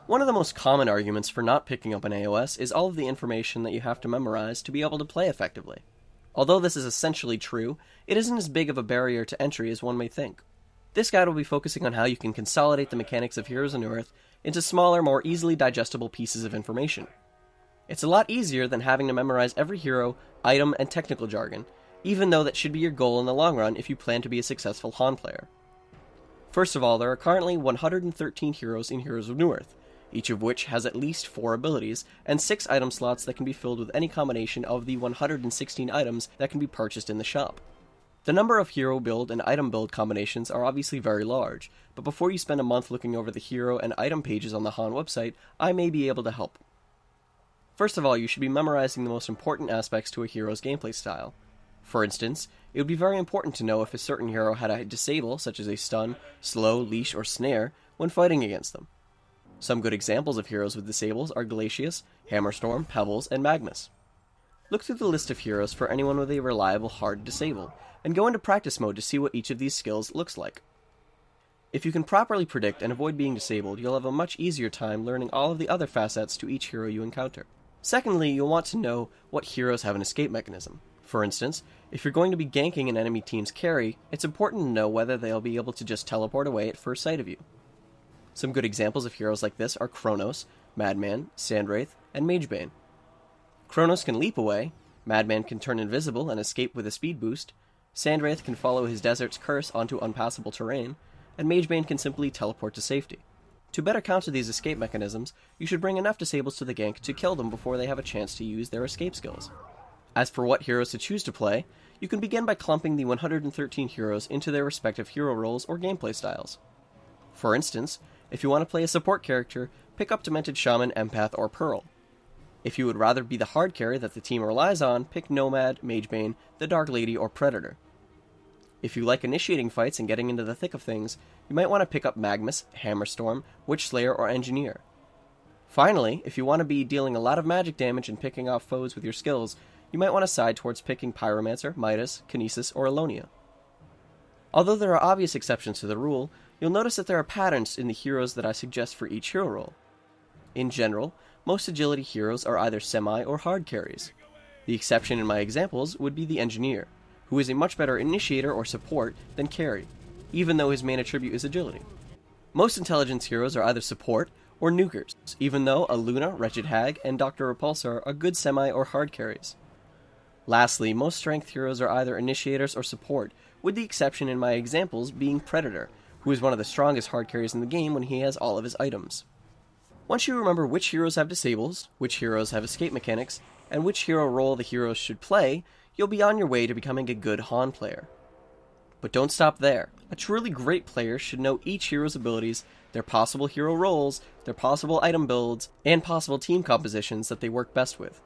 One of the most common arguments for not picking up an AOS is all of the information that you have to memorize to be able to play effectively. Although this is essentially true, it isn't as big of a barrier to entry as one may think. This guide will be focusing on how you can consolidate the mechanics of Heroes of Newerth into smaller, more easily digestible pieces of information. It's a lot easier than having to memorize every hero, item, and technical jargon, even though that should be your goal in the long run if you plan to be a successful Han player. First of all, there are currently 113 heroes in Heroes of Newerth, each of which has at least 4 abilities, and 6 item slots that can be filled with any combination of the 116 items that can be purchased in the shop. The number of hero build and item build combinations are obviously very large, but before you spend a month looking over the hero and item pages on the Han website, I may be able to help. First of all, you should be memorizing the most important aspects to a hero's gameplay style. For instance, it would be very important to know if a certain hero had a disable, such as a stun, slow, leash, or snare, when fighting against them. Some good examples of heroes with disables are Glacius, Hammerstorm, Pebbles, and Magnus. Look through the list of heroes for anyone with a reliable hard disable, and go into practice mode to see what each of these skills looks like. If you can properly predict and avoid being disabled, you'll have a much easier time learning all of the other facets to each hero you encounter. Secondly, you'll want to know what heroes have an escape mechanism. For instance, if you're going to be ganking an enemy team's carry, it's important to know whether they'll be able to just teleport away at first sight of you. Some good examples of heroes like this are Kronos, Madman, Sandwraith, and Magebane. Kronos can leap away, Madman can turn invisible and escape with a speed boost, Sandwraith can follow his desert's curse onto unpassable terrain, and Magebane can simply teleport to safety. To better counter these escape mechanisms, you should bring enough disables to the gank to kill them before they have a chance to use their escape skills. As for what heroes to choose to play, you can begin by clumping the 113 heroes into their respective hero roles or gameplay styles. For instance, if you want to play a support character, pick up Demented Shaman, Empath, or Pearl. If you would rather be the hard carry that the team relies on, pick Nomad, Magebane, the Dark Lady, or Predator. If you like initiating fights and getting into the thick of things, you might want to pick up Magnus, Hammerstorm, Witchslayer, or Engineer. Finally, if you want to be dealing a lot of magic damage and picking off foes with your skills, you might want to side towards picking Pyromancer, Midas, Kinesis, or Alonia. Although there are obvious exceptions to the rule, you'll notice that there are patterns in the heroes that I suggest for each hero role. In general, most agility heroes are either semi or hard carries. The exception in my examples would be the Engineer, who is a much better initiator or support than carry, even though his main attribute is agility. Most intelligence heroes are either support or nukers, even though Aluna, Wretched Hag, and Dr. Repulsor are good semi or hard carries. Lastly, most strength heroes are either initiators or support, with the exception in my examples being Predator, who is one of the strongest hard carries in the game when he has all of his items. Once you remember which heroes have disables, which heroes have escape mechanics, and which hero role the heroes should play, you'll be on your way to becoming a good Han player. But don't stop there. A truly great player should know each hero's abilities, their possible hero roles, their possible item builds, and possible team compositions that they work best with.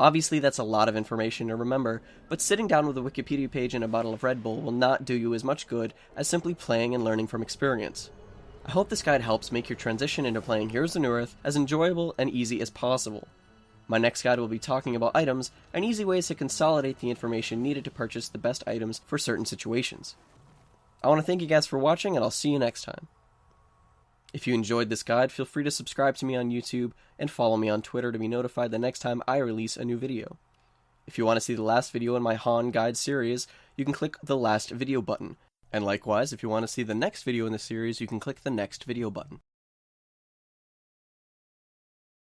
Obviously that's a lot of information to remember, but sitting down with a Wikipedia page and a bottle of Red Bull will not do you as much good as simply playing and learning from experience. I hope this guide helps make your transition into playing Heroes of Newerth as enjoyable and easy as possible. My next guide will be talking about items and easy ways to consolidate the information needed to purchase the best items for certain situations. I want to thank you guys for watching, and I'll see you next time. If you enjoyed this guide, feel free to subscribe to me on YouTube and follow me on Twitter to be notified the next time I release a new video. If you want to see the last video in my Han guide series, you can click the last video button. And likewise, if you want to see the next video in the series, you can click the next video button.